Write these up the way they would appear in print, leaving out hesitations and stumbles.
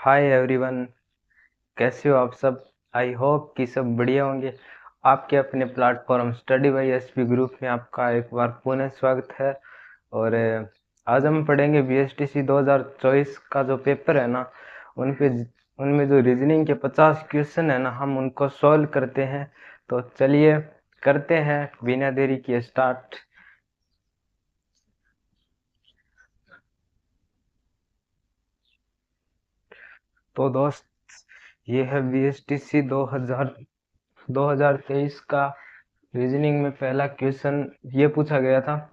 Hi everyone. कैसे हो आप सब। आई होप कि सब बढ़िया होंगे। आपके अपने platform study by SP group में आपका एक बार पुनः स्वागत है। और आज हम पढ़ेंगे बीएसटीसी 2024 का जो पेपर है ना, उन पे उनमें जो रीजनिंग के 50 क्वेश्चन है ना, हम उनको सॉल्व करते हैं। तो चलिए करते हैं बिना देरी किए स्टार्ट। तो दोस्त, ये है बीएसटीसी 2023 का रीजनिंग में पहला क्वेश्चन। ये पूछा गया था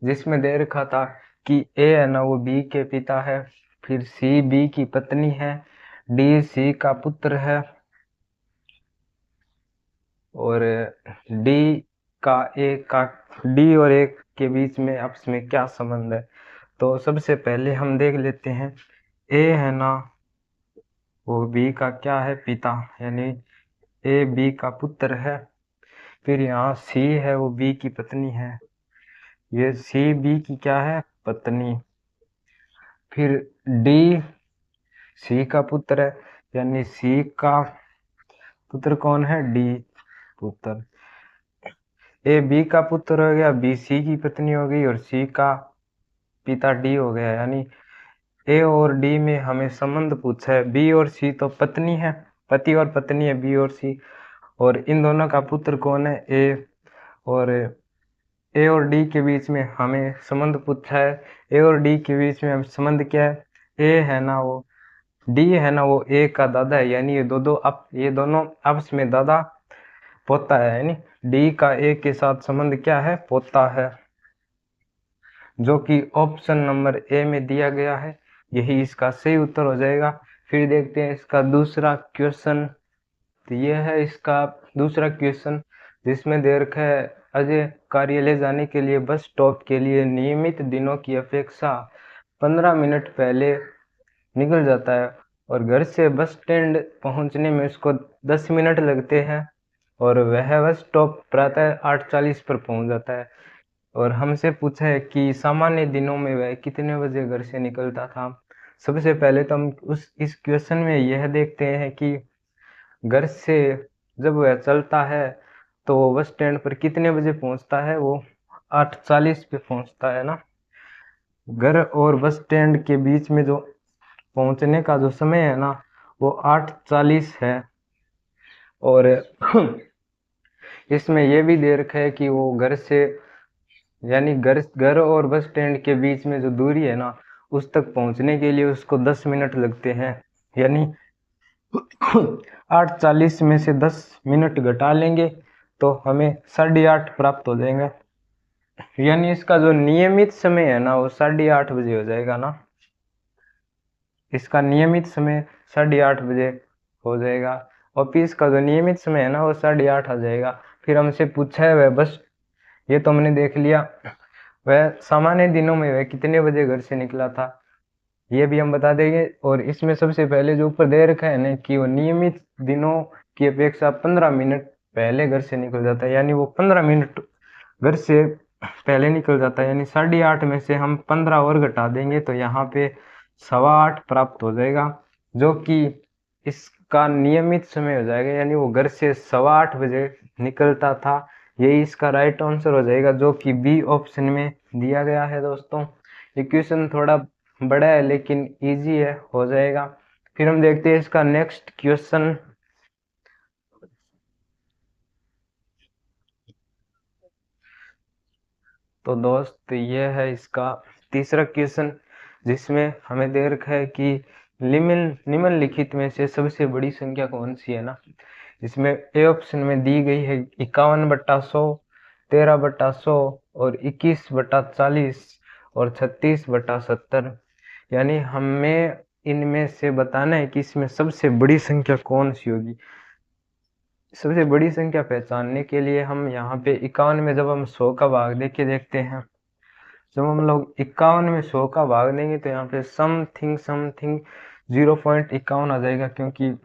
जिसमें दे रखा था कि ए है ना वो बी के पिता है, फिर सी बी की पत्नी है, डी सी का पुत्र है, और डी का ए का डी और ए के बीच में आपस में क्या संबंध है। तो सबसे पहले हम देख लेते हैं। ए है ना वो बी का क्या है, पिता, यानी ए बी का पुत्र है। फिर यहाँ सी है वो बी की पत्नी है, ये सी बी की क्या है, पत्नी। फिर डी सी का पुत्र है, यानी सी का पुत्र कौन है, डी पुत्र। ए बी का पुत्र हो गया, बी सी की पत्नी हो गई, और सी का पिता डी हो गया। यानी ए और डी में हमें संबंध पूछा है। बी और सी तो पत्नी है, पति और पत्नी है बी और सी, और इन दोनों का पुत्र कौन है, ए। और ए और डी के बीच में हमें संबंध पूछा है। ए और डी के बीच में संबंध क्या है, ए है ना वो डी है ना वो ए का दादा है, यानी ये दोनों आपस में दादा पोता है, यानी डी का ए के साथ संबंध क्या है, पोता है, जो कि ऑप्शन नंबर ए में दिया गया है। यही इसका सही उत्तर हो जाएगा। फिर देखते हैं इसका दूसरा क्वेश्चन। तो ये है इसका दूसरा क्वेश्चन, जिसमें दे रखा है अजय कार्यालय जाने के लिए बस स्टॉप के लिए नियमित दिनों की अपेक्षा 15 मिनट पहले निकल जाता है, और घर से बस स्टैंड पहुंचने में उसको 10 मिनट लगते हैं, और वह बस स्टॉप प्रातः 8:40 पर पहुंच जाता है। और हमसे पूछा है कि सामान्य दिनों में वह कितने बजे घर से निकलता था। सबसे पहले तो हम उस इस क्वेश्चन में यह देखते हैं कि घर से जब वह चलता है तो वो बस स्टैंड पर कितने बजे पहुंचता है, वो 8:40 पे पहुंचता है ना। घर और बस स्टैंड के बीच में जो पहुंचने का जो समय है ना, वो 8:40 है। और इसमें ये भी दे रखा है कि वो घर से, यानी घर घर और बस स्टैंड के बीच में जो दूरी है ना, उस तक पहुंचने के लिए उसको 10 मिनट लगते हैं। यानी 8:40 में से 10 मिनट घटा लेंगे तो हमें 8:30 प्राप्त हो जाएगा। यानी इसका जो नियमित समय है ना, वो 8:30 बजे हो जाएगा ना। इसका नियमित समय 8:30 बजे हो जाएगा। ऑफिस का जो नियमित समय है ना, वो 8:30 आ जाएगा। फिर हमसे पूछा है वह बस, ये तो हमने देख लिया। वह सामान्य दिनों में वह कितने बजे घर से निकला था, ये भी हम बता देंगे। और इसमें सबसे पहले जो ऊपर दे रखा है ना कि वो नियमित दिनों की अपेक्षा 15 मिनट पहले घर से निकल जाता है, यानी वो 15 मिनट घर से पहले निकल जाता है। यानी 8:30 में से हम 15 और घटा देंगे तो यहाँ पे 8:15 प्राप्त हो जाएगा, जो कि इसका नियमित समय हो जाएगा। यानी वो घर से 8:15 बजे निकलता था। यही इसका राइट आंसर हो जाएगा, जो कि बी ऑप्शन में दिया गया है। दोस्तों, ये क्वेश्चन थोड़ा बड़ा है लेकिन इजी है, हो जाएगा। फिर हम देखते हैं इसका नेक्स्ट क्वेश्चन। तो दोस्त, ये है इसका तीसरा क्वेश्चन, जिसमें हमें दे रखा है कि निम्नलिखित में से सबसे बड़ी संख्या कौन सी है ना। इसमें ए ऑप्शन में दी गई है 51/100, 13/100, और 21/40, और 36/70। यानी हमें इनमें से बताना है कि इसमें सबसे बड़ी संख्या कौन सी होगी। सबसे बड़ी संख्या पहचानने के लिए हम यहाँ पे 51 में जब हम 100 का भाग दे के देखते हैं, जब हम लोग 51 में 100 का भाग देंगे तो यहाँ पे समथिंग समथिंग 0.51 आ जाएगा, क्योंकि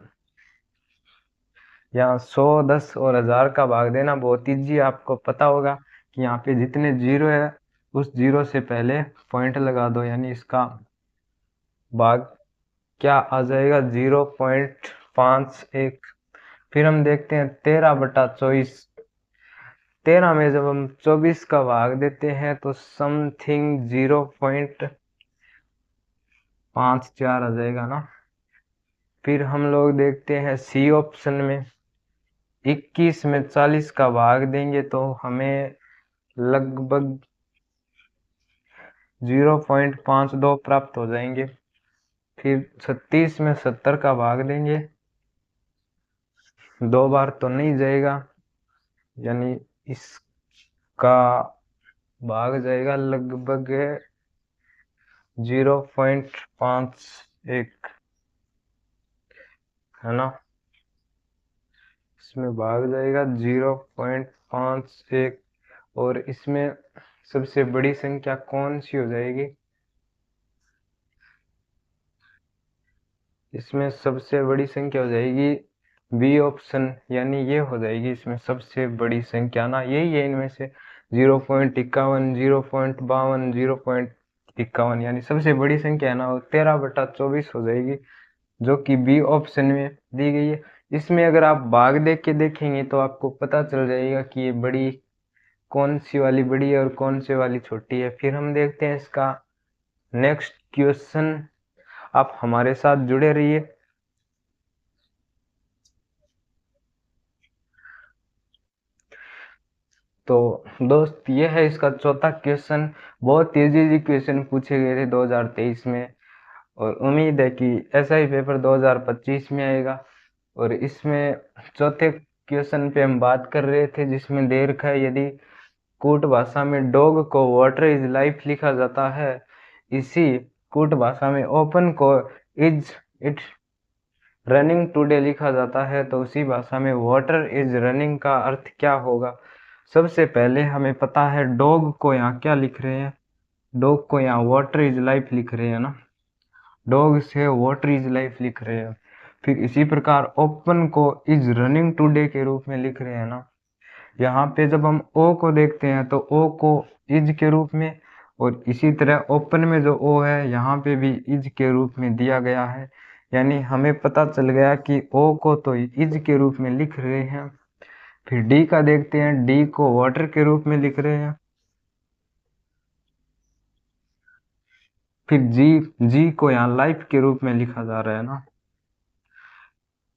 यहाँ 100, 10 और 1000 का भाग देना बहुत ईजी। आपको पता होगा कि यहाँ पे जितने जीरो है उस जीरो से पहले पॉइंट लगा दो, यानी इसका भाग क्या आ जाएगा 0.51। फिर हम देखते हैं 13/24। 13 में जब हम 24 का भाग देते हैं तो समथिंग 0.54 आ जाएगा ना। फिर हम लोग देखते हैं सी ऑप्शन में 21 में 40 का भाग देंगे तो हमें लगभग 0.52 प्राप्त हो जाएंगे। फिर 36 में 70 का भाग देंगे, 2 बार तो नहीं जाएगा, यानी इसका भाग जाएगा लगभग 0.51, है ना। इसमें भाग जाएगा 0.51। और इसमें सबसे बड़ी संख्या कौन सी हो जाएगी? इसमें सबसे बड़ी संख्या हो जाएगी बी ऑप्शन, यानी ये हो जाएगी इसमें सबसे बड़ी संख्या ना, यही है इनमें से 0.51, 0.52, 0.51, यानी सबसे बड़ी संख्या है ना वो 13/24 हो जाएगी, जो कि बी ऑप्शन में दी गई है। इसमें अगर आप भाग देख के देखेंगे तो आपको पता चल जाएगा कि ये बड़ी कौन सी वाली बड़ी है और कौन सी वाली छोटी है। फिर हम देखते हैं इसका नेक्स्ट क्वेश्चन। आप हमारे साथ जुड़े रहिए। तो दोस्त ये है इसका चौथा क्वेश्चन। बहुत तेजी क्वेश्चन पूछे गए थे 2023 में, और उम्मीद है कि ऐसा ही पेपर 2025 में आएगा। और इसमें चौथे क्वेश्चन पे हम बात कर रहे थे जिसमें दे रखा है, यदि कूट भाषा में डॉग को वाटर इज लाइफ लिखा जाता है, इसी कूट भाषा में ओपन को इज इट रनिंग टुडे लिखा जाता है, तो उसी भाषा में वाटर इज रनिंग का अर्थ क्या होगा? सबसे पहले हमें पता है डॉग को यहाँ क्या लिख रहे हैं, डॉग को यहाँ वाटर इज लाइफ लिख रहे हैं ना, डॉग से वाटर इज लाइफ लिख रहे हैं। फिर इसी प्रकार ओपन को इज रनिंग टुडे के रूप में लिख रहे हैं ना। यहाँ पे जब हम ओ को देखते हैं तो ओ को इज के रूप में, और इसी तरह ओपन में जो ओ है यहाँ पे भी इज के रूप में दिया गया है, यानी हमें पता चल गया कि ओ को तो इज के रूप में लिख रहे हैं। फिर डी का देखते हैं, डी को वाटर के रूप में लिख रहे हैं। फिर जी, जी को यहाँ लाइफ के रूप में लिखा जा रहा है ना।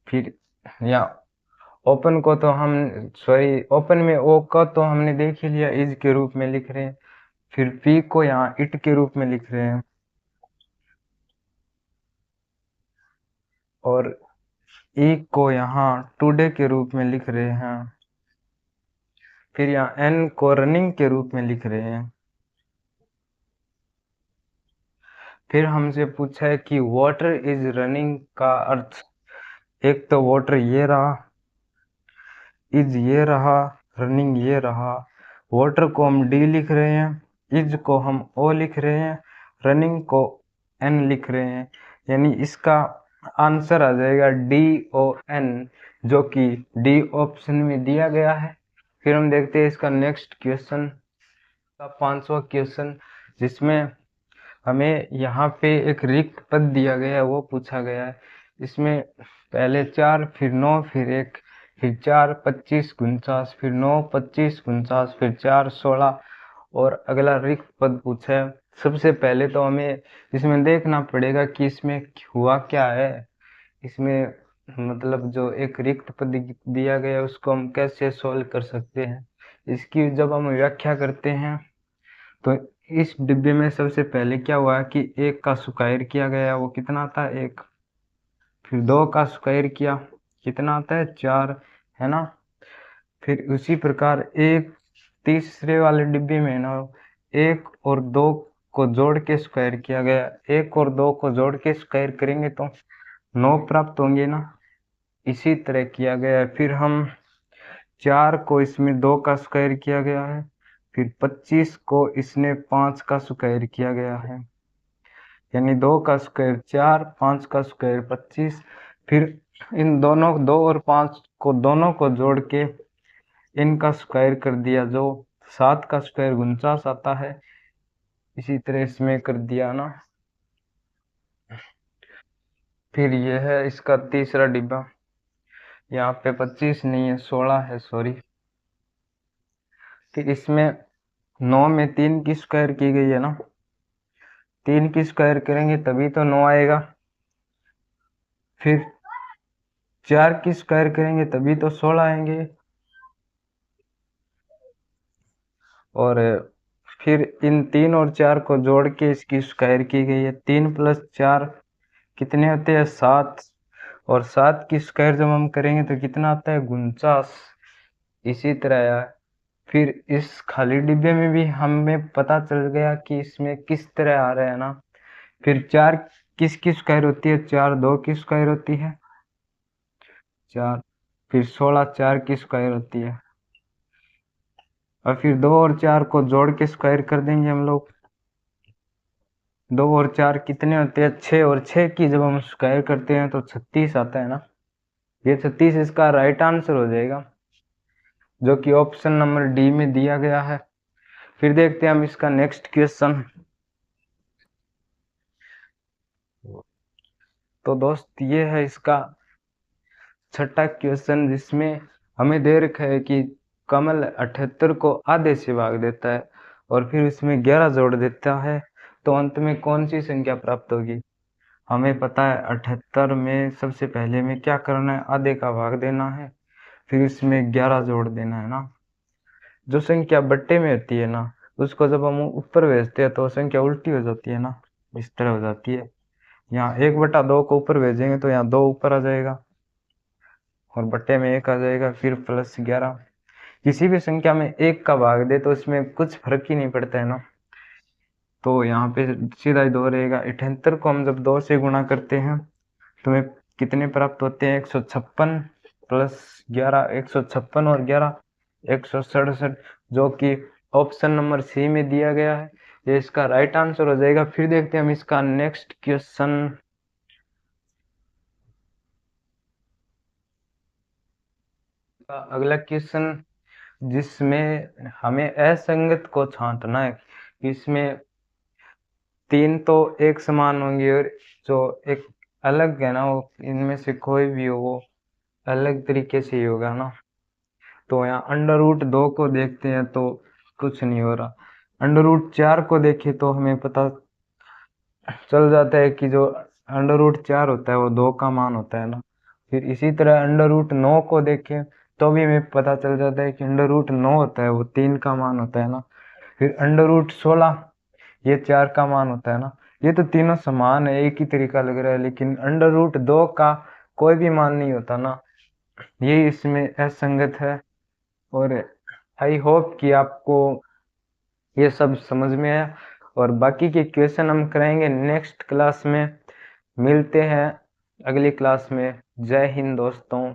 फिर यहाँ ओपन को तो हम सॉरी ओपन में ओ को तो हमने देख ही लिया, इज के रूप में लिख रहे हैं। फिर पी को यहाँ इट के रूप में लिख रहे हैं, और ई को यहाँ टुडे के रूप में लिख रहे हैं। फिर यहाँ एन को रनिंग के रूप में लिख रहे हैं। फिर हमसे पूछा है कि वाटर इज रनिंग का अर्थ, एक तो वाटर ये रहा, इज ये रहा, रनिंग ये रहा। वाटर को हम डी लिख रहे हैं, इज को हम ओ लिख रहे हैं, रनिंग को एन लिख रहे हैं, यानी इसका आंसर आ जाएगा डी ओ एन, जो कि डी ऑप्शन में दिया गया है। फिर हम देखते हैं इसका नेक्स्ट क्वेश्चन का 5वां क्वेश्चन, जिसमें हमें यहाँ पे एक रिक्त पद दिया गया है, वो पूछा गया है। इसमें पहले 4, फिर 9, फिर 1, फिर 4 25 49, फिर 9 25 49, फिर 4 16, और अगला रिक्त पद पूछा है। सबसे पहले तो हमें इसमें देखना पड़ेगा कि इसमें हुआ क्या है। इसमें मतलब जो एक रिक्त पद दिया गया है उसको हम कैसे सोल्व कर सकते हैं, इसकी जब हम व्याख्या करते हैं तो इस डिब्बे में सबसे पहले क्या हुआ कि 1 का स्क्वायर किया गया, वो कितना आता है 1। फिर 2 का स्क्वायर किया, कितना आता है 4, है ना। फिर उसी प्रकार एक तीसरे वाले डिब्बे में ना 1 और 2 को जोड़ के स्क्वायर किया गया, 1 और 2 को जोड़ के स्क्वायर करेंगे तो 9 प्राप्त होंगे ना। इसी तरह किया गया है। फिर हम 4 को इसमें 2 का स्क्वायर किया गया है, फिर 25 को इसने 5 का स्क्वायर किया गया है, यानी 2 का स्क्वायर 4, 5 का स्क्वायर 25। फिर इन दोनों 2 और 5 को दोनों को जोड़ के इनका स्क्वायर कर दिया, जो 7 का स्क्वायर 49 आता है। इसी तरह इसमें कर दिया ना। फिर ये है इसका तीसरा डिब्बा। यहाँ पे 25 नहीं है, 16 है, सॉरी। फिर इसमें 9 में 3 की स्क्वायर की गई है ना, 3 की स्क्वायर करेंगे तभी तो 9 आएगा। फिर 4 की स्क्वायर करेंगे तभी तो 16 आएंगे। और फिर इन 3 और 4 को जोड़ के इसकी स्क्वायर की गई है। 3 + 4 कितने होते हैं? 7। और 7 की स्क्वायर जब हम करेंगे तो कितना आता है? 49। इसी तरह यार, फिर इस खाली डिब्बे में भी हमें पता चल गया कि इसमें किस तरह आ रहा है ना। फिर 4 किसकी स्क्वायर होती है? 4 2 की स्क्वायर होती है, 4। फिर 16 4 की स्क्वायर होती है। और फिर 2 और 4 को जोड़ के स्क्वायर कर देंगे हम लोग। 2 और 4 कितने होते हैं? 6। और 6 की जब हम स्क्वायर करते हैं तो 36 आता है ना। ये 36 इसका राइट आंसर हो जाएगा, जो कि ऑप्शन नंबर डी में दिया गया है। फिर देखते हैं हम इसका नेक्स्ट क्वेश्चन। तो दोस्त ये है इसका छठा क्वेश्चन, जिसमें हमें दे रखा है कि कमल 78 को आधे से भाग देता है और फिर इसमें 11 जोड़ देता है, तो अंत में कौन सी संख्या प्राप्त होगी? हमें पता है 78 में सबसे पहले में क्या करना है? आधे का भाग देना है, फिर इसमें 11 जोड़ देना है ना। जो संख्या बट्टे में होती है ना, उसको जब हम ऊपर भेजते हैं तो संख्या उल्टी हो जाती है ना, इस तरह हो जाती है। यहाँ 1/2 को ऊपर भेजेंगे तो यहाँ 2 ऊपर आ जाएगा और बट्टे में 1 आ जाएगा, फिर +11। किसी भी संख्या में 1 का भाग दे तो इसमें कुछ फर्क ही नहीं पड़ता है ना, तो यहाँ पे सीधा ही 2 रहेगा। 78 को हम जब 2 से गुणा करते हैं तो हमें कितने प्राप्त होते हैं? 156 + 11, 156 और 11 167, जो कि ऑप्शन नंबर सी में दिया गया है। ये इसका राइट आंसर हो जाएगा। फिर देखते हैं हम इसका नेक्स्ट क्वेश्चन। अगला क्वेश्चन, जिसमें हमें असंगत को छांटना है। इसमें 3 तो एक समान होंगे और जो एक अलग है ना, वो इनमें से कोई भी हो वो अलग तरीके से ही होगा ना। तो यहाँ √2 को देखते हैं तो कुछ नहीं हो रहा। √4 को देखें तो हमें पता चल जाता है कि जो √4 होता है वो 2 का मान होता है ना। फिर इसी तरह √9 को देखें तो भी हमें पता चल जाता है कि √9 होता है वो 3 का मान होता है ना। फिर √16 ये 4 का मान होता है ना। ये तो तीनों समान है, एक ही तरीका लग रहा है, लेकिन √2 का कोई भी मान नहीं होता ना, ये इसमें असंगत है। और आई होप कि आपको ये सब समझ में आया, और बाकी के क्वेश्चन हम कराएंगे नेक्स्ट क्लास में। मिलते हैं अगली क्लास में। जय हिंद दोस्तों।